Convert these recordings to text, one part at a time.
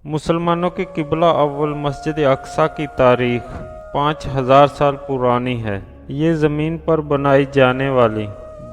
मुसलमानों के किबला अव्वल मस्जिद अक्सा की तारीख 5000 साल पुरानी है। ये ज़मीन पर बनाई जाने वाली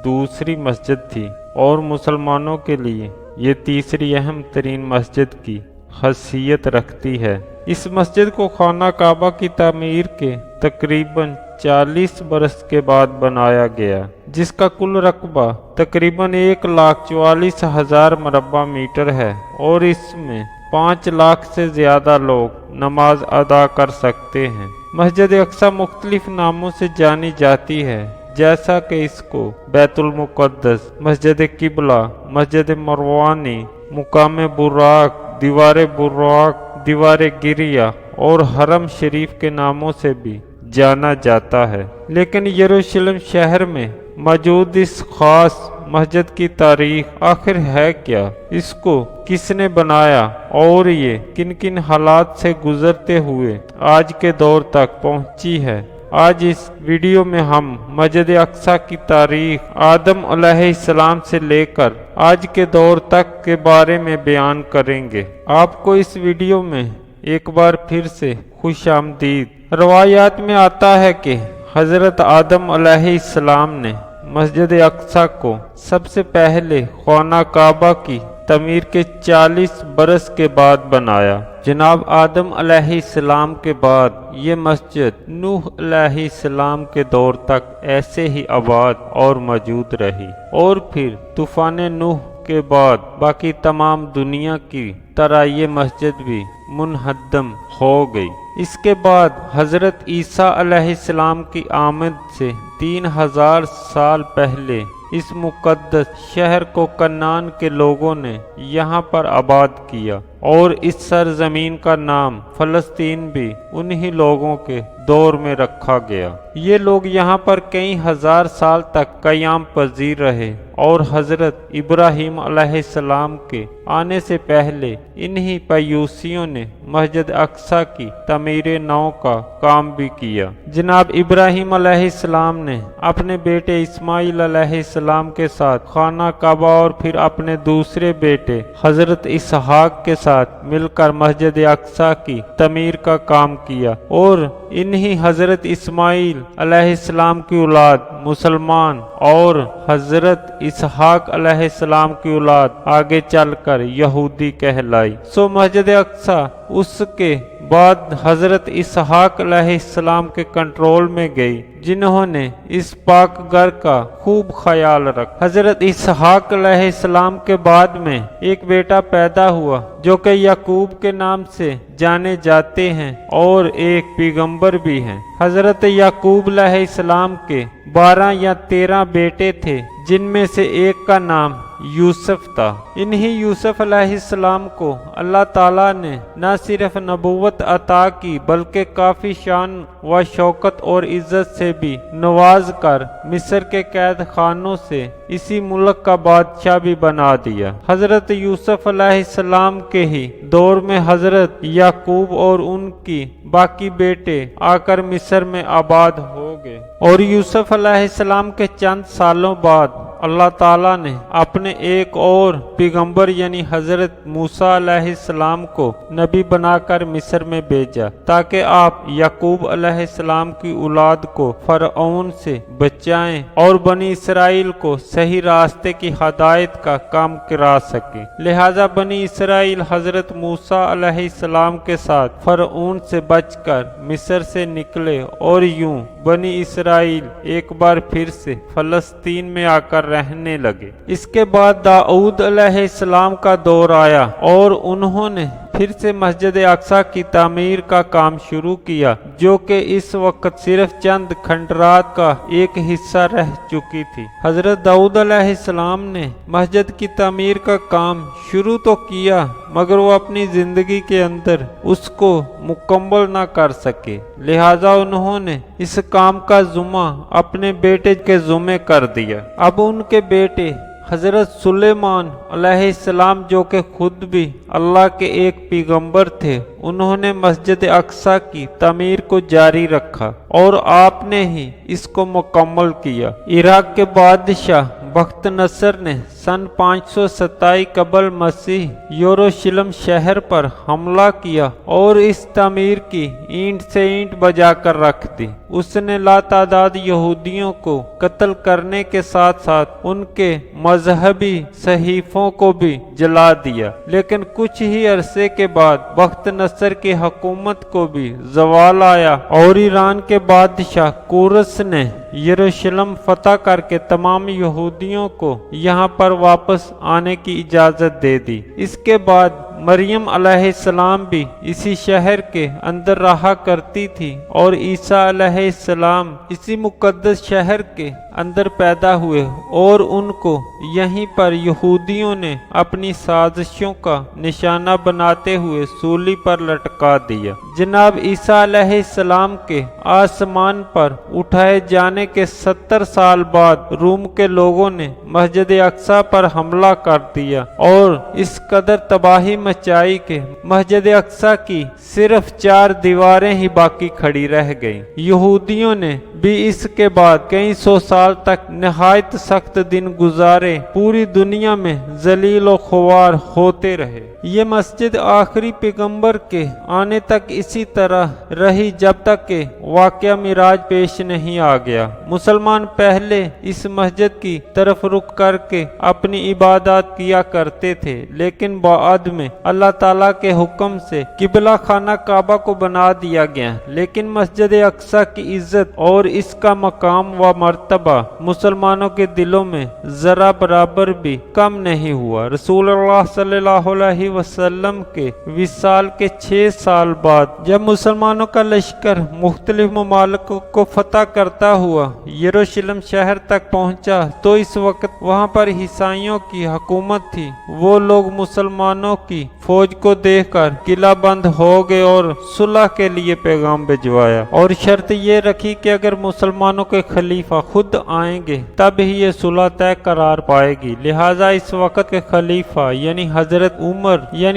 दूसरी मस्जिद थी और मुसलमानों के लिए ये तीसरी अहम तरीन मस्जिद की हैसियत रखती है। इस मस्जिद को खाना काबा की तामीर के तकरीबन 40 बरस के बाद बनाया गया, जिसका कुल रकबा तकरीबन 1,44,000 मरबा मीटर है और इसमें 5 लाख से ज़्यादा लोग नमाज अदा कर सकते हैं। मस्जिद अक्सा मुख्तलिफ नामों से जानी जाती है, जैसा कि इसको बैतुल मुक़द्दस, मस्जिद किबला, मस्जिद मरवानी, मुकाम बुराक, दीवार बुराक, दीवार गिरिया और हरम शरीफ के नामों से भी जाना जाता है। लेकिन यरूशलेम शहर में मौजूद इस खास मस्जिद की तारीख आखिर है क्या, इसको किसने बनाया और ये किन किन हालात से गुजरते हुए आज के दौर तक पहुंची है। आज इस वीडियो में हम मस्जिद अक्सा की तारीख आदम अलैहिस्सलाम से लेकर आज के दौर तक के बारे में बयान करेंगे। आपको इस वीडियो में एक बार फिर से खुश आमदीद। रवायात में आता है कि हज़रत आदम अलैहिस्सलाम ने मस्जिद अक्सा को सबसे पहले खाना काबा की तमीर के 40 बरस के बाद बनाया। जनाब आदम अलैहिस्सलाम के बाद ये मस्जिद नूह अलैहिस्सलाम के दौर तक ऐसे ही आबाद और मौजूद रही और फिर तूफान नूह के बाद बाकी तमाम दुनिया की तरह ये मस्जिद भी मुनहद्दम हो गई। इसके बाद हज़रत ईसा अलैहिस्सलाम की आमद से 3000 साल पहले इस मुक़द्दस शहर को कनान के लोगों ने यहाँ पर आबाद किया और इस सरजमीन का नाम फ़लस्तीन भी उन्हीं लोगों के दौर में रखा गया। ये लोग यहाँ पर कई हजार साल तक क़याम पजीर रहे और हज़रत इब्राहीम अलैहिस्सलाम के आने से पहले इन्हीं पयूसियों ने मस्जिद अक्सा की तमीर नौ का काम भी किया। जनाब इब्राहीम अलैहिस्सलाम ने अपने बेटे इस्माइल अलैहिस्सलाम के साथ खाना काबा और फिर अपने दूसरे बेटे हज़रत इसहाक के साथ मिलकर मस्जिद अक्सा की तमीर का काम किया और इन्हीं हज़रत इस्माइल अलैहिस्सलाम की औलाद मुसलमान और हज़रत इसहाक अलैहिस्सलाम की औलाद आगे चलकर यहूदी कहलाई। सो मस्जिद अक्सा उसके बाद हज़रत इसहाक अलैहिस्सलाम के कंट्रोल में गई, जिन्होंने इस पाक घर का खूब ख्याल रखा। हज़रत इसहाक अलैहिस्सलाम के बाद में एक बेटा पैदा हुआ जो कि याकूब के नाम से जाने जाते हैं और एक पैगंबर भी हैं। हज़रत याकूब अलैहिस्सलाम के 12 या 13 बेटे थे, जिनमें से एक का नाम यूसुफ था। इन्हीं यूसुफ अलैहिस्सलाम को अल्लाह ताला ने न सिर्फ नबूवत अता की बल्कि काफ़ी शान व शौकत और इज़्ज़त से भी नवाज कर मिस्र के कैद खानों से इसी मुल्क का बादशाह भी बना दिया। हज़रत यूसुफ अलैहिस्सलाम के ही दौर में हज़रत याकूब और उनकी बाकी बेटे आकर मिस्र में आबाद हो गए और यूसुफ अलैहिस्सलाम के चंद सालों बाद अल्लाह ताला ने अपने एक और पैगंबर यानी हज़रत मूसा अलैहिस्सलाम को नबी बनाकर मिस्र में भेजा ताकि आप याकूब अलैहिस्सलाम की औलाद को फ़िरऔन से बचाएं और बनी इसराइल को सही रास्ते की हदायत का काम करा सके। लिहाजा बनी इसराइल हज़रत मूसा अलैहिस्सलाम के साथ फ़िरऔन से बचकर मिस्र से निकले और यूं बनी इसराइल एक बार फिर से फ़लस्तीन में आकर रहने लगे। इसके बाद दाऊद अलैहिस्सलाम का दौर आया और उन्होंने फिर से मस्जिद अक्सा की तामीर का काम शुरू किया, जो कि इस वक्त सिर्फ चंद खंडरात का एक हिस्सा रह चुकी थी। हज़रत दाऊद अलैहिस्सलाम ने मस्जिद की तामीर का काम शुरू तो किया, मगर वो अपनी जिंदगी के अंदर उसको मुकम्मल ना कर सके। लिहाजा उन्होंने इस काम का जुम्मा अपने बेटे के जुम्मे कर दिया। अब उनके बेटे हज़रत सुलेमान अलैहिस्सलाम, जो कि खुद भी अल्लाह के एक पैगंबर थे, उन्होंने मस्जिद अक्सा की तमीर को जारी रखा और आपने ही इसको मुकम्मल किया। इराक के बादशाह बख्त नसर ने सन 527 कबल मसीह यरूशलेम शहर पर हमला किया और इस तामीर की ईंट से ईंट बजाकर रख दी। उसने लातादाद यहूदियों को कत्ल करने के साथ साथ उनके मजहबी सहीफों को भी जला दिया। लेकिन कुछ ही अरसे के बाद बख्त नसर की हुकूमत को भी जवाल आया और ईरान के बादशाह कुरस ने यरूशलेम फतह करके तमाम यहूदियों को यहाँ पर वापस आने की इजाज़त दे दी। इसके बाद मरियम अलैहिस्सलाम भी इसी शहर के अंदर रहा करती थी और ईसा अलैहिस्सलाम इसी मुकद्दस शहर के अंदर पैदा हुए और उनको यहीं पर यहूदियों ने अपनी साजिशों का निशाना बनाते हुए सूली पर लटका दिया। जनाब ईसा अलैहिस्सलाम के आसमान पर उठाए जाने के 70 साल बाद रूम के लोगों ने मस्जिद अक्सा पर हमला कर दिया और इस कदर तबाही मचाई कि मस्जिद अक्सा की सिर्फ 4 दीवारें ही बाकी खड़ी रह गईं। यहूदियों ने भी इसके बाद कई सौ साल तक निहायत सख्त दिन गुजारे, पूरी दुनिया में जलील और खुवार होते रहे। ये मस्जिद आखिरी पैगंबर के आने तक इसी तरह रही जब तक कि वाक़या मिराज पेश नहीं आ गया। मुसलमान पहले इस मस्जिद की तरफ रुख करके अपनी इबादत किया करते थे, लेकिन बाद में अल्लाह ताला के हुक्म से किबला खाना काबा को बना दिया गया। लेकिन मस्जिद अक्सा की इज्जत और इसका मकाम व मर्तबा मुसलमानों के दिलों में जरा बराबर भी कम नहीं हुआ। रसूलुल्लाह सल्लल्लाहु अलैहि वसल्लम के विसाल के 6 साल बाद जब मुसलमानों का लश्कर मुख्तलिफ ममालिक को फतह करता हुआ यरूशलेम शहर तक पहुंचा, तो इस वक्त वहां पर ईसाइयों की हुकूमत थी। वो लोग मुसलमानों की फौज को देखकर किला बंद हो गए और सुलह के लिए पैगाम भिजवाया और शर्त ये रखी कि अगर मुसलमानों के खलीफा खुद आएंगे तब ही ये सुलह तय करार पाएगी। लिहाजा इस वक्त के खलीफा यानी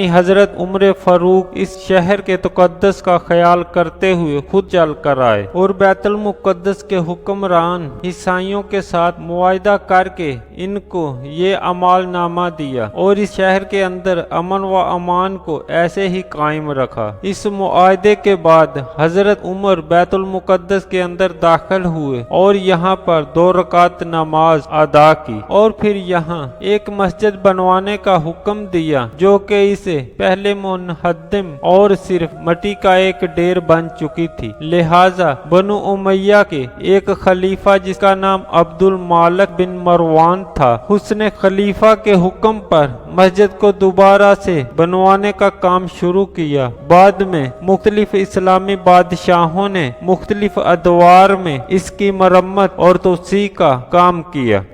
हजरत उमर फारूक इस शहर के तकद्दस का ख्याल करते हुए खुद चल कर आए और बैतुल मुकद्दस के हुक्मरान ईसाइयों के साथ मुआहदा करके इनको ये अमालनामा दिया और इस शहर के अंदर अमन व अमान को ऐसे ही कायम रखा। इस मुआहदे के बाद हजरत उमर बैतुल मुकद्दस के अंदर दाखिल हुए और यहाँ पर 2 रकात नमाज अदा की और फिर यहाँ एक मस्जिद बनवाने का हुक्म दिया जो कि इसे पहले मुनहद्दिम और सिर्फ मिट्टी का एक ढेर बन चुकी थी। लिहाजा बनु उमैया के एक खलीफा जिसका नाम अब्दुल मालिक बिन मरवान था, उसने खलीफा के हुक्म पर मस्जिद को दोबारा से बनवाने का काम शुरू किया। बाद में मुख्तलिफ इस्लामी बादशाहों ने मुख्तलिफ अदवार में इसकी मरम्मत और तोसी का काम किया।